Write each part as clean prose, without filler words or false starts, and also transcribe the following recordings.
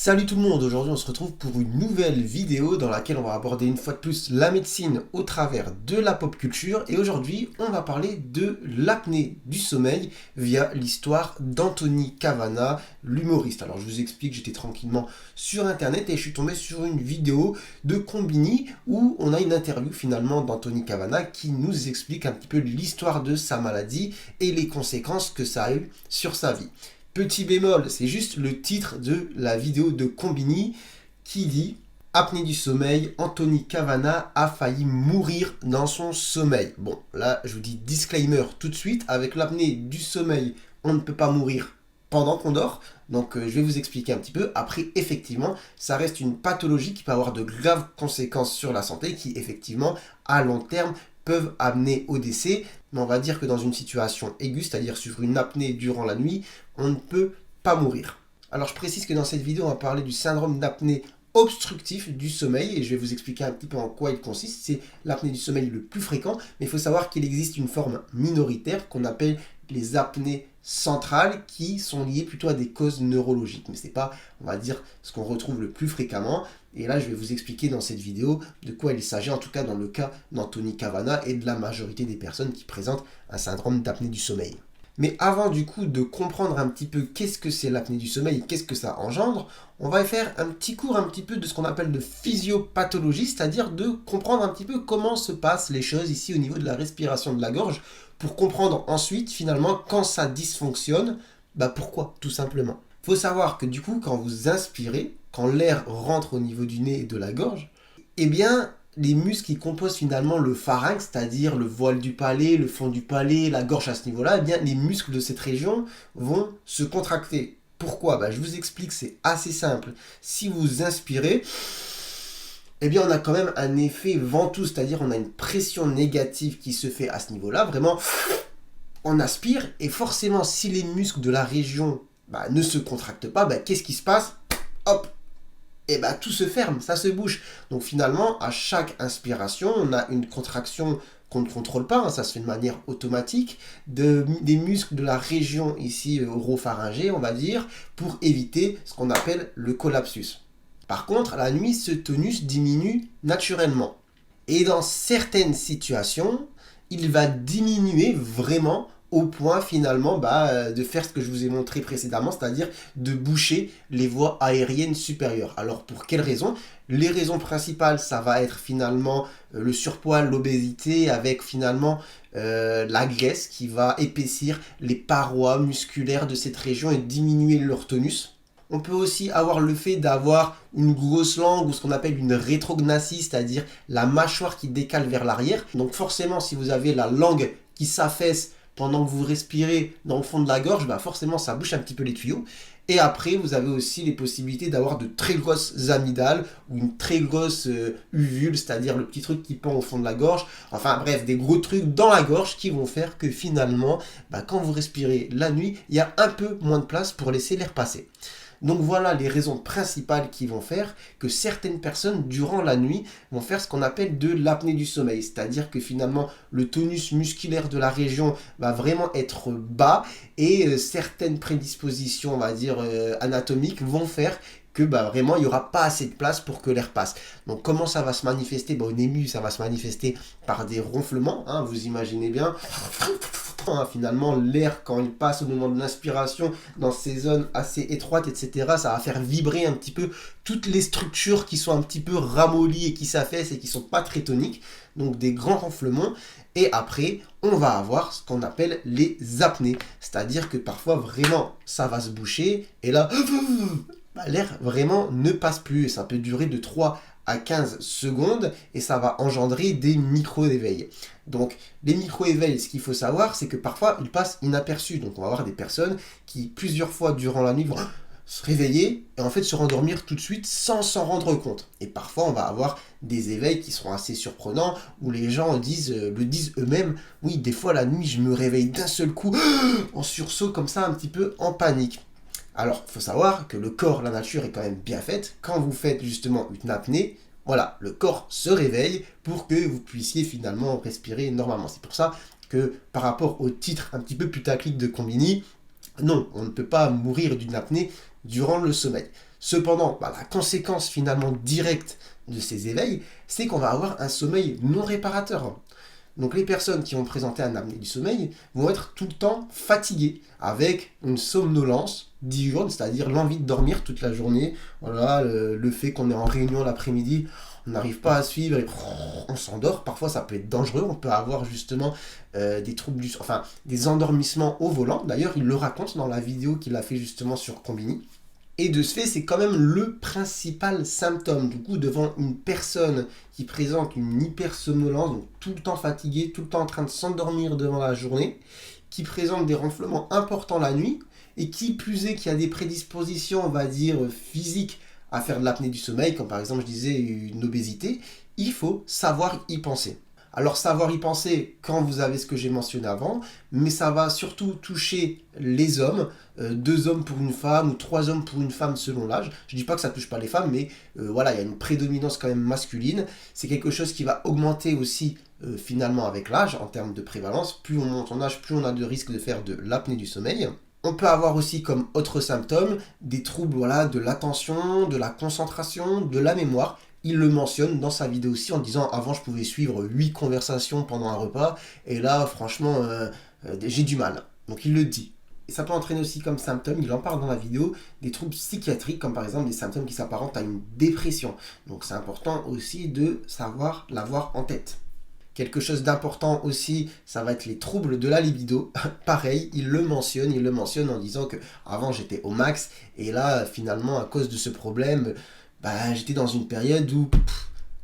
Salut tout le monde, aujourd'hui on se retrouve pour une nouvelle vidéo dans laquelle on va aborder une fois de plus la médecine au travers de la pop culture et aujourd'hui on va parler de l'apnée du sommeil via l'histoire d'Anthony Cavana, l'humoriste. Alors je vous explique, j'étais tranquillement sur internet et je suis tombé sur une vidéo de Combini où on a une interview finalement d'Anthony Cavana qui nous explique un petit peu l'histoire de sa maladie et les conséquences que ça a eu sur sa vie. Petit bémol, c'est juste le titre de la vidéo de Combini qui dit « Apnée du sommeil, Anthony Cavana a failli mourir dans son sommeil ». Bon, là, je vous dis disclaimer tout de suite, avec l'apnée du sommeil, on ne peut pas mourir pendant qu'on dort. Donc, je vais vous expliquer un petit peu. Après, effectivement, ça reste une pathologie qui peut avoir de graves conséquences sur la santé qui, effectivement, à long terme, peuvent amener au décès, mais on va dire que dans une situation aiguë, c'est-à-dire sur une apnée durant la nuit, on ne peut pas mourir. Alors je précise que dans cette vidéo, on va parler du syndrome d'apnée obstructif du sommeil et je vais vous expliquer un petit peu en quoi il consiste. C'est l'apnée du sommeil le plus fréquent, mais il faut savoir qu'il existe une forme minoritaire qu'on appelle les apnées centrales qui sont liées plutôt à des causes neurologiques. Mais ce n'est pas, on va dire, ce qu'on retrouve le plus fréquemment. Et là, je vais vous expliquer dans cette vidéo de quoi il s'agit, en tout cas dans le cas d'Anthony Cavana et de la majorité des personnes qui présentent un syndrome d'apnée du sommeil. Mais avant du coup de comprendre un petit peu qu'est-ce que c'est l'apnée du sommeil et qu'est-ce que ça engendre, on va faire un petit cours un petit peu de ce qu'on appelle de physiopathologie, c'est-à-dire de comprendre un petit peu comment se passent les choses ici au niveau de la respiration de la gorge, pour comprendre ensuite finalement quand ça dysfonctionne, pourquoi tout simplement. Il faut savoir que du coup quand vous inspirez, quand l'air rentre au niveau du nez et de la gorge, eh bien les muscles qui composent finalement le pharynx, c'est-à-dire le voile du palais, le fond du palais, la gorge à ce niveau-là, eh bien les muscles de cette région vont se contracter. Pourquoi ? Je vous explique, c'est assez simple. Si vous inspirez, eh bien on a quand même un effet ventouse, c'est-à-dire on a une pression négative qui se fait à ce niveau-là. Vraiment, on aspire et forcément si les muscles de la région ne se contractent pas, qu'est-ce qui se passe ? Hop, et tout se ferme, ça se bouche. Donc finalement, à chaque inspiration, on a une contraction qu'on ne contrôle pas, ça se fait de manière automatique, des muscles de la région ici oropharyngée, on va dire, pour éviter ce qu'on appelle le collapsus. Par contre, la nuit, ce tonus diminue naturellement. Et dans certaines situations, il va diminuer vraiment au point finalement de faire ce que je vous ai montré précédemment, c'est-à-dire de boucher les voies aériennes supérieures. Alors pour quelles raisons ? Les raisons principales, ça va être finalement le surpoids, l'obésité, avec finalement la graisse qui va épaissir les parois musculaires de cette région et diminuer leur tonus. On peut aussi avoir le fait d'avoir une grosse langue ou ce qu'on appelle une rétrognathistie, c'est-à-dire la mâchoire qui décale vers l'arrière. Donc forcément, si vous avez la langue qui s'affaisse pendant que vous respirez dans le fond de la gorge, forcément ça bouche un petit peu les tuyaux. Et après, vous avez aussi les possibilités d'avoir de très grosses amygdales ou une très grosse uvule, c'est-à-dire le petit truc qui pend au fond de la gorge. Enfin bref, des gros trucs dans la gorge qui vont faire que finalement, quand vous respirez la nuit, il y a un peu moins de place pour laisser l'air passer. Donc voilà les raisons principales qui vont faire que certaines personnes, durant la nuit, vont faire ce qu'on appelle de l'apnée du sommeil. C'est-à-dire que finalement, le tonus musculaire de la région va vraiment être bas et certaines prédispositions, on va dire, anatomiques vont faire que vraiment il n'y aura pas assez de place pour que l'air passe. Donc comment ça va se manifester ? Au début, ça va se manifester par des ronflements, vous imaginez bien. Finalement, l'air, quand il passe au moment de l'inspiration, dans ces zones assez étroites, etc., ça va faire vibrer un petit peu toutes les structures qui sont un petit peu ramollies et qui s'affaissent et qui ne sont pas très toniques. Donc des grands ronflements. Et après, on va avoir ce qu'on appelle les apnées. C'est-à-dire que parfois, vraiment, ça va se boucher. Et là, l'air vraiment ne passe plus. Et ça peut durer de 3 à 15 secondes et ça va engendrer des micro-éveils. Donc les micro-éveils, ce qu'il faut savoir, c'est que parfois ils passent inaperçus. Donc on va avoir des personnes qui plusieurs fois durant la nuit vont se réveiller et en fait se rendormir tout de suite sans s'en rendre compte. Et parfois on va avoir des éveils qui seront assez surprenants où les gens le disent eux-mêmes. Oui, des fois la nuit je me réveille d'un seul coup en sursaut comme ça, un petit peu en panique. Alors, il faut savoir que le corps, la nature est quand même bien faite. Quand vous faites justement une apnée, voilà, le corps se réveille pour que vous puissiez finalement respirer normalement. C'est pour ça que par rapport au titre un petit peu putaclic de Combini, non, on ne peut pas mourir d'une apnée durant le sommeil. Cependant, la conséquence finalement directe de ces éveils, c'est qu'on va avoir un sommeil non réparateur. Donc les personnes qui vont présenter un apnée du sommeil vont être tout le temps fatiguées, avec une somnolence diurne, c'est-à-dire l'envie de dormir toute la journée. Voilà, le fait qu'on est en réunion l'après-midi, on n'arrive pas à suivre et on s'endort. Parfois ça peut être dangereux, on peut avoir justement des troubles des endormissements au volant. D'ailleurs, il le raconte dans la vidéo qu'il a fait justement sur Combini. Et de ce fait, c'est quand même le principal symptôme. Du coup, devant une personne qui présente une hypersomnolence, donc tout le temps fatiguée, tout le temps en train de s'endormir devant la journée, qui présente des ronflements importants la nuit, et qui plus est, qui a des prédispositions, on va dire, physiques à faire de l'apnée du sommeil, comme par exemple, je disais, une obésité, il faut savoir y penser. Alors savoir y penser quand vous avez ce que j'ai mentionné avant, mais ça va surtout toucher les hommes, 2 hommes pour une femme ou 3 hommes pour une femme selon l'âge. Je ne dis pas que ça ne touche pas les femmes, mais voilà, il y a une prédominance quand même masculine. C'est quelque chose qui va augmenter aussi finalement avec l'âge en termes de prévalence. Plus on monte en âge, plus on a de risques de faire de l'apnée du sommeil. On peut avoir aussi comme autre symptôme des troubles de l'attention, de la concentration, de la mémoire. Il le mentionne dans sa vidéo aussi en disant avant je pouvais suivre 8 conversations pendant un repas et là franchement j'ai du mal. Donc il le dit. Et ça peut entraîner aussi comme symptôme, il en parle dans la vidéo, des troubles psychiatriques comme par exemple des symptômes qui s'apparentent à une dépression. Donc c'est important aussi de savoir l'avoir en tête. Quelque chose d'important aussi, ça va être les troubles de la libido. Pareil, il le mentionne en disant que avant j'étais au max et là finalement à cause de ce problème, j'étais dans une période où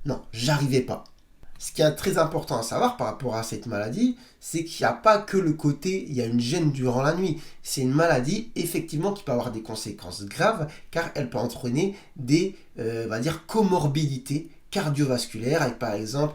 non, j'arrivais pas. Ce qui est très important à savoir par rapport à cette maladie, c'est qu'il n'y a pas que le côté, il y a une gêne durant la nuit. C'est une maladie, effectivement, qui peut avoir des conséquences graves, car elle peut entraîner des, comorbidités cardiovasculaires, avec par exemple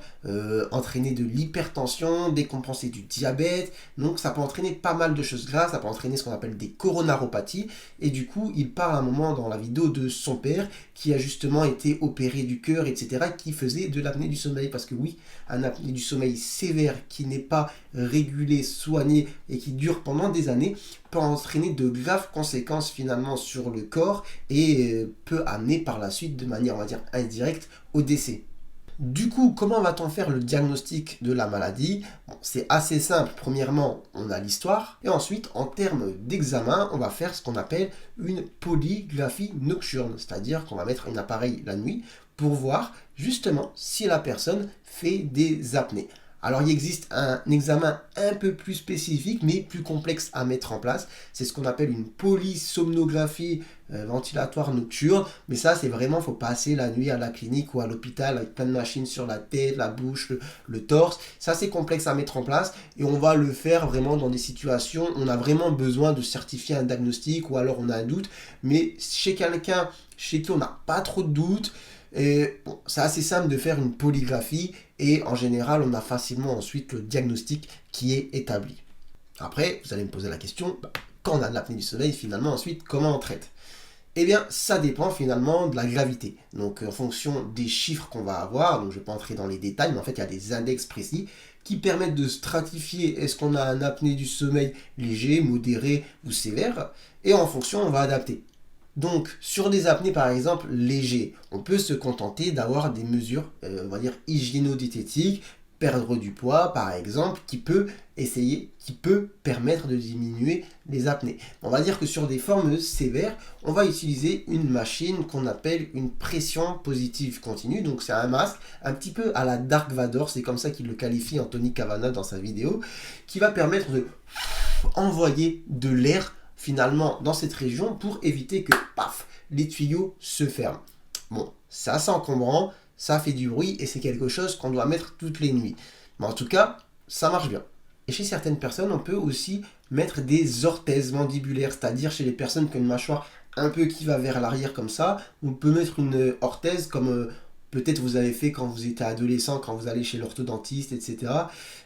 entraîner de l'hypertension, décompenser du diabète. Donc ça peut entraîner pas mal de choses graves, ça peut entraîner ce qu'on appelle des coronaropathies. Et du coup, il parle à un moment dans la vidéo de son père qui a justement été opéré du cœur, etc., qui faisait de l'apnée du sommeil. Parce que oui, un apnée du sommeil sévère qui n'est pas régulé, soigné et qui dure pendant des années peut entraîner de graves conséquences finalement sur le corps et peut amener par la suite de manière, on va dire, indirecte au décès. Du coup, comment va-t-on faire le diagnostic de la maladie ? C'est assez simple. Premièrement, on a l'histoire. Et ensuite, en termes d'examen, on va faire ce qu'on appelle une polygraphie nocturne. C'est-à-dire qu'on va mettre un appareil la nuit pour voir justement si la personne fait des apnées. Alors il existe un examen un peu plus spécifique mais plus complexe à mettre en place. C'est ce qu'on appelle une polysomnographie ventilatoire nocturne. Mais ça c'est vraiment, il faut passer la nuit à la clinique ou à l'hôpital avec plein de machines sur la tête, la bouche, le torse. Ça c'est complexe à mettre en place et on va le faire vraiment dans des situations où on a vraiment besoin de certifier un diagnostic ou alors on a un doute. Mais chez quelqu'un chez qui on n'a pas trop de doute, et c'est assez simple de faire une polygraphie et en général on a facilement ensuite le diagnostic qui est établi. Après vous allez me poser la question, quand on a de l'apnée du sommeil finalement ensuite comment on traite ? Eh bien ça dépend finalement de la gravité. Donc en fonction des chiffres qu'on va avoir, donc je ne vais pas entrer dans les détails mais en fait il y a des index précis qui permettent de stratifier est-ce qu'on a un apnée du sommeil léger, modéré ou sévère et en fonction on va adapter. Donc, sur des apnées par exemple légers, on peut se contenter d'avoir des mesures, on va dire hygiéno-diététiques, perdre du poids par exemple, qui peut permettre de diminuer les apnées. On va dire que sur des formes sévères, on va utiliser une machine qu'on appelle une pression positive continue. Donc c'est un masque un petit peu à la Dark Vador, c'est comme ça qu'il le qualifie Anthony Cavana dans sa vidéo, qui va permettre de envoyer de l'air finalement dans cette région pour éviter que les tuyaux se ferment. Bon, c'est assez encombrant, ça fait du bruit et c'est quelque chose qu'on doit mettre toutes les nuits. Mais en tout cas, ça marche bien. Et chez certaines personnes, on peut aussi mettre des orthèses mandibulaires, c'est-à-dire chez les personnes qui ont une mâchoire un peu qui va vers l'arrière comme ça, on peut mettre une orthèse comme peut-être vous avez fait quand vous étiez adolescent, quand vous allez chez l'orthodontiste, etc.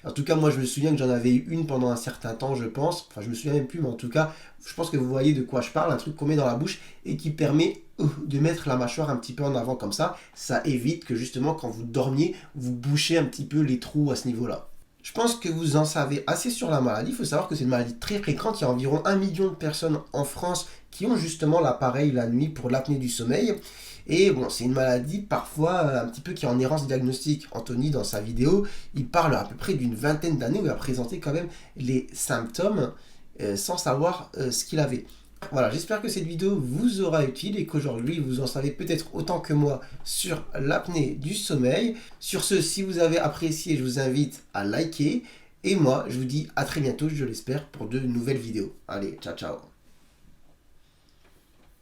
En tout cas, moi, je me souviens que j'en avais eu une pendant un certain temps, je pense. Enfin, je me souviens même plus, mais en tout cas, je pense que vous voyez de quoi je parle. Un truc qu'on met dans la bouche et qui permet de mettre la mâchoire un petit peu en avant comme ça. Ça évite que justement, quand vous dormiez, vous bouchez un petit peu les trous à ce niveau-là. Je pense que vous en savez assez sur la maladie. Il faut savoir que c'est une maladie très fréquente. Il y a environ 1 million de personnes en France qui ont justement l'appareil la nuit pour l'apnée du sommeil. Et bon, c'est une maladie parfois un petit peu qui est en errance diagnostique. Anthony, dans sa vidéo, il parle à peu près d'une vingtaine d'années où il a présenté quand même les symptômes sans savoir ce qu'il avait. Voilà, j'espère que cette vidéo vous aura utile et qu'aujourd'hui vous en savez peut-être autant que moi sur l'apnée du sommeil. Sur ce, si vous avez apprécié, je vous invite à liker. Et moi, je vous dis à très bientôt, je l'espère, pour de nouvelles vidéos. Allez, ciao ciao.